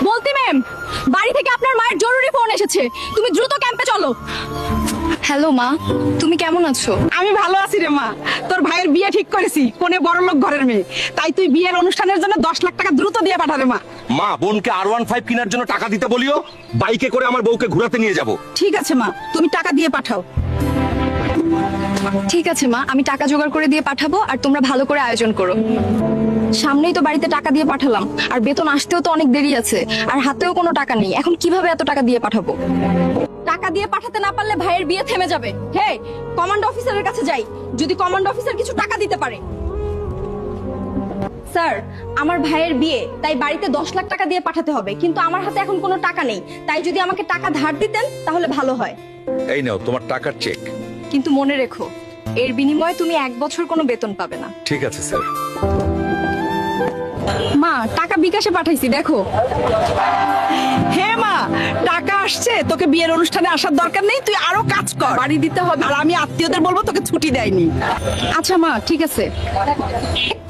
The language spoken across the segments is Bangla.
বলতি ম্যাম, বাড়ি থেকে আপনার মায়ের জরুরি ফোন এসেছে, তুমি দ্রুত ক্যাম্পে চলো। হ্যালো মা, তুমি কেমন আছো? আমি ভালো আছি রে মা। তোর ভাইয়ের বিয়ে ঠিক করেছি, কোনে বড়লোক ঘরের মেয়ে। তাই তুই বিয়ের অনুষ্ঠানের জন্য 10 লাখ টাকা দ্রুত দিয়ে পাঠা রে মা। মা, বোনকে R15 কেনার জন্য টাকা দিতে বলিও, বাইকে করে আমার বউকে ঘোরাতে নিয়ে যাব। ঠিক আছে মা, তুমি টাকা দিয়ে পাঠাও। ঠিক আছে মা, আমি টাকা জোগাড় করে দিয়ে পাঠাবো, আর তোমরা ভালো করে আয়োজন করো। সামনেই তো বাড়িতে টাকা দিয়ে পাঠালাম, আর বেতন আসতেও তো অনেক দেরি আছে, আর হাতেও কোনো টাকা নেই। এখন কিভাবে এত টাকা দিয়ে পাঠাবো? টাকা দিয়ে পাঠাতে না পারলে ভাইয়ের বিয়ে থেমে যাবে। হে, কমান্ড অফিসারের কাছে যাই, যদি কমান্ড অফিসার কিছু টাকা দিতে পারে। স্যার, আমার ভাইয়ের বিয়ে, তাই বাড়িতে 10 লাখ টাকা দিয়ে পাঠাতে হবে, কিন্তু আমার হাতে এখন কোনো টাকা নেই। তাই যদি আমাকে টাকা ধার দিতেন তাহলে ভালো হয়। এই নাও তোমার টাকার চেক। কিন্তু মনে রেখো, এর বিনিময়ে তুমি 1 বছর কোনো বেতন পাবে না। ঠিক আছে স্যার। মা, টাকা বিকাশে পাঠাইছি, দেখো। হে মা, টাকা আসছে, তোকে বিয়ের অনুষ্ঠানে আসার দরকার নেই, তুই আরো কাজ কর। বাড়ি দিতে হবে। আর আমি আত্মীয়দের বলবো তোকে ছুটি দেয়নি। আচ্ছা মা, ঠিক আছে।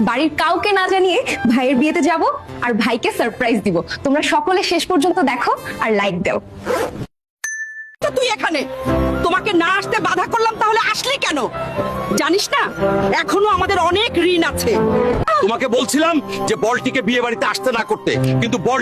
বাড়ির কাউকে না জানিয়ে ভাইয়ের বিয়েতে যাব, আর ভাইকে সারপ্রাইজ দিব। তোমরা সকলে শেষ পর্যন্ত দেখো আর লাইক দাও। তো তুই এখানে, তোমাকে না আসতে বাধা করলাম, তাহলে আসলি কেন? জানিস না, এখনো আমাদের অনেক ঋণ আছে। তোমাকে বলছিলাম যে বলটিকে বিয়ে বাড়িতে আসতে না করতে, কিন্তু বল